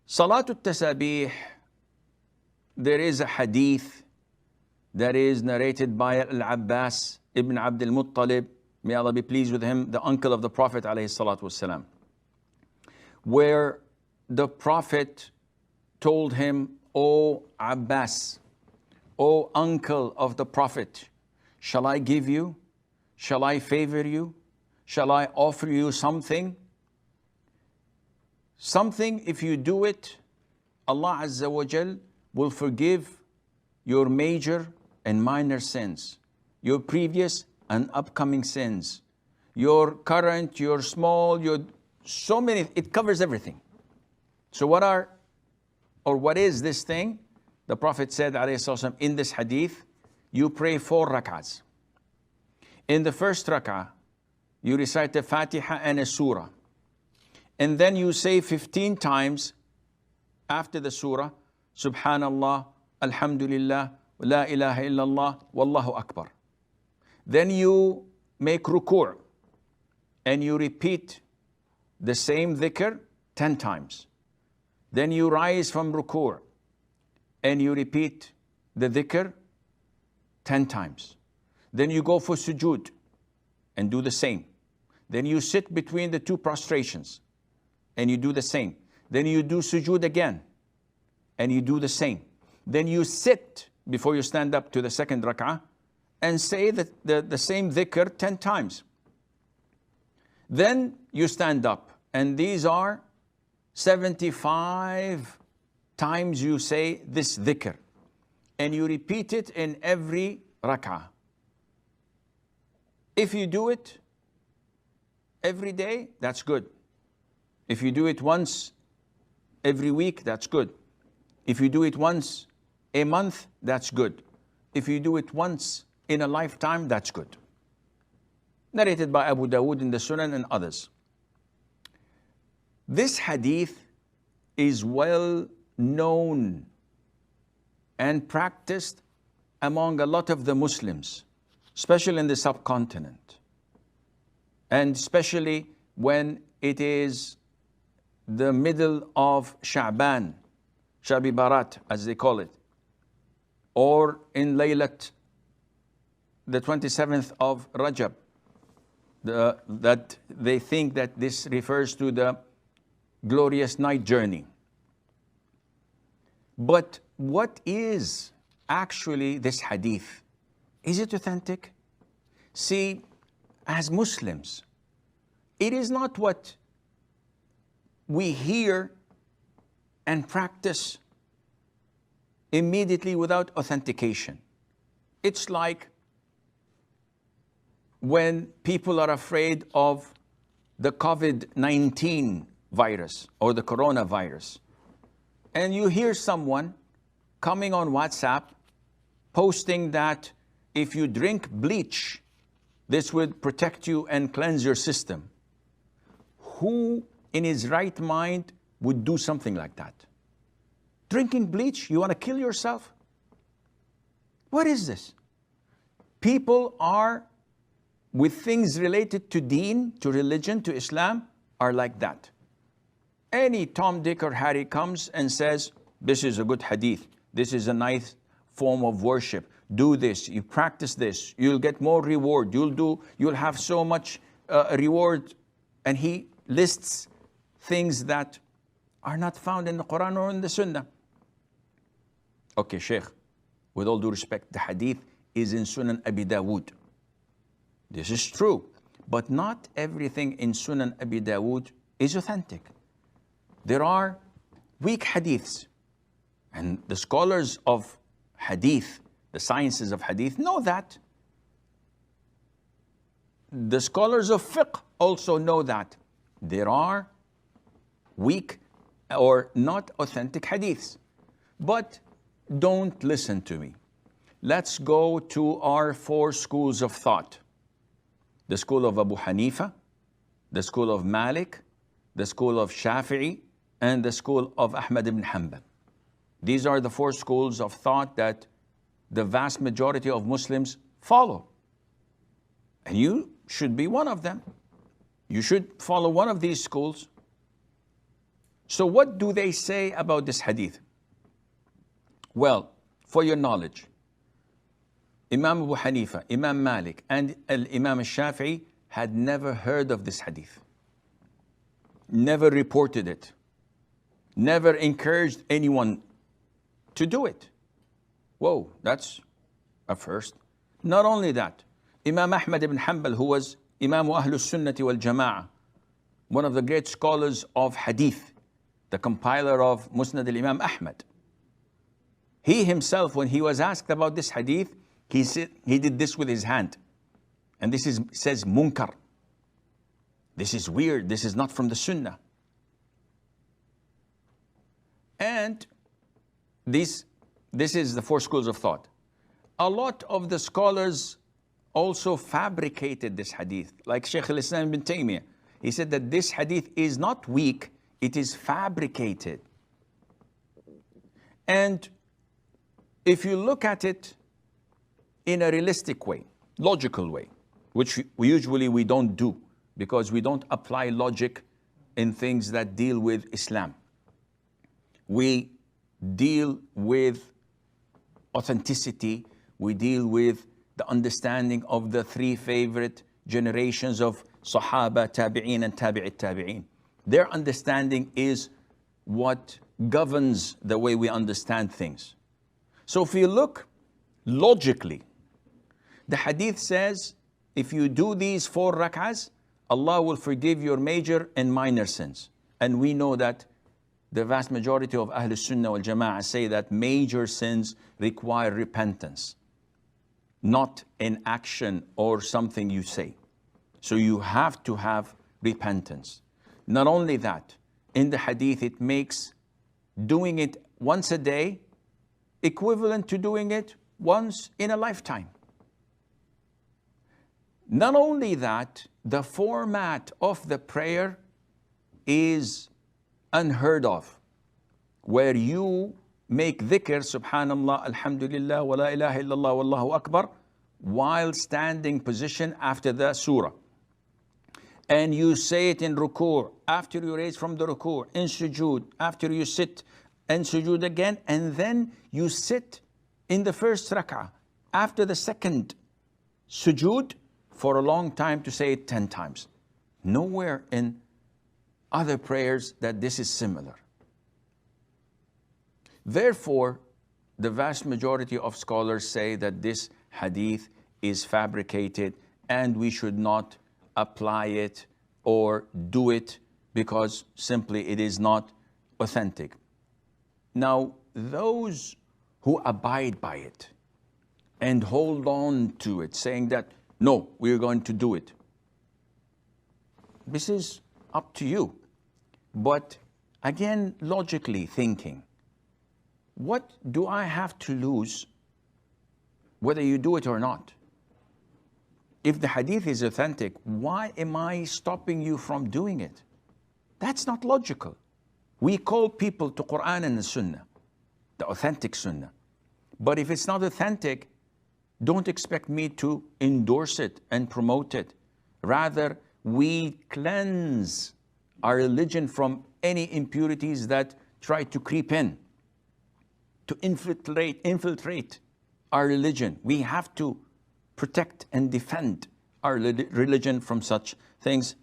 Salatul Tasbih, there is a hadith that is narrated by Al-Abbas ibn Abdul Muttalib, may Allah be pleased with him, the uncle of the Prophet ﷺ, where the Prophet told him, "O Abbas, O uncle of the Prophet, shall I give you? Shall I favor you? Shall I offer you something? Something, if you do it, Allah Azza wa Jal will forgive your major and minor sins, your previous and upcoming sins, your current, your small, your so many, it covers everything." So what is this thing? The Prophet said, ﷺ, in this hadith, you pray 4 rak'ahs. In the first rak'ah, you recite the Fatiha and a surah. And then you say 15 times after the surah, Subhanallah, Alhamdulillah, La ilaha illallah, Wallahu Akbar. Then you make ruku' and you repeat the same dhikr 10 times. Then you rise from ruku' and you repeat the dhikr 10 times. Then you go for sujood and do the same. Then you sit between the 2 prostrations and you do the same. Then you do sujood again and you do the same. Then you sit before you stand up to the second rak'ah and say the same dhikr 10 times. Then you stand up, and these are 75 times you say this dhikr, and you repeat it in every rak'ah. If you do it every day, that's good. If you do it once every week, that's good. If you do it once a month, that's good. If you do it once in a lifetime, that's good. Narrated by Abu Dawood in the Sunan and others. This hadith is well known and practiced among a lot of the Muslims, especially in the subcontinent, and especially when it is the middle of Sha'ban, Shabi Barat as they call it, or in Laylat, the 27th of Rajab, that they think that this refers to the glorious night journey. But what is actually this hadith? Is it authentic? See, as Muslims, it is not what we hear and practice immediately without authentication. It's like when people are afraid of the COVID-19 virus or the coronavirus, and you hear someone coming on WhatsApp posting that if you drink bleach, this would protect you and cleanse your system. Who in his right mind would do something like that? Drinking bleach, you want to kill yourself? What is this? People are, with things related to Deen, to religion, to Islam, are like that. Any Tom, Dick, or Harry comes and says, this is a good hadith, this is a nice form of worship, do this, you practice this, you'll get more reward, you'll have so much reward, and he lists things that are not found in the Quran or in the Sunnah. Okay, Sheikh, with all due respect, the hadith is in Sunan Abi Dawood. This is true, but not everything in Sunan Abi Dawood is authentic. There are weak hadiths, and the scholars of hadith, the sciences of hadith, know that. The scholars of fiqh also know that there are weak or not authentic hadiths. But don't listen to me. Let's go to our 4 schools of thought. The school of Abu Hanifa, the school of Malik, the school of Shafi'i, and the school of Ahmad ibn Hanbal. These are the 4 schools of thought that the vast majority of Muslims follow. And you should be one of them. You should follow one of these schools. So what do they say about this hadith? Well, for your knowledge, Imam Abu Hanifa, Imam Malik, and Imam al-Shafi'i had never heard of this hadith, never reported it, never encouraged anyone to do it. Whoa, that's a first. Not only that, Imam Ahmad ibn Hanbal, who was Imam Ahlus Sunnati wal Jama'ah, one of the great scholars of hadith, the compiler of Musnad al-Imam Ahmad, he himself, when he was asked about this hadith, he did this with his hand. And this says munkar. This is weird. This is not from the Sunnah. And this is the four schools of thought. A lot of the scholars also fabricated this hadith. Like Sheikh Islam ibn Taymiyyah. He said that this hadith is not weak, it is fabricated. And if you look at it in a realistic way, logical way, which we don't do because we don't apply logic in things that deal with Islam. We deal with authenticity, we deal with the understanding of the three favorite generations of Sahaba, Tabi'een, and Tabi'it Tabi'een. Their understanding is what governs the way we understand things. So if you look logically, the hadith says, if you do these 4 rak'ahs, Allah will forgive your major and minor sins. And we know that the vast majority of Ahlus Sunnah wal Jama'ah say that major sins require repentance, not an action or something you say. So you have to have repentance. Not only that, in the hadith it makes doing it once a day equivalent to doing it once in a lifetime. Not only that, the format of the prayer is unheard of, where you make dhikr, subhanallah, alhamdulillah, wa la ilaha illallah, wallahu akbar, while standing position after the surah. And you say it in ruku', after you raise from the ruku', in sujood, after you sit and sujood again, and then you sit in the first rak'ah, after the second sujood, for a long time to say it 10 times. Nowhere in other prayers that this is similar. Therefore, the vast majority of scholars say that this hadith is fabricated and we should not apply it or do it because simply it is not authentic. Now, those who abide by it and hold on to it, saying that, no, we're going to do it. This is up to you. But again, logically thinking, what do I have to lose whether you do it or not? If the hadith is authentic, why am I stopping you from doing it? That's not logical. We call people to Quran and the Sunnah, the authentic Sunnah. But if it's not authentic, don't expect me to endorse it and promote it. Rather, we cleanse our religion from any impurities that try to creep in, to infiltrate our religion. We have to protect and defend our religion from such things.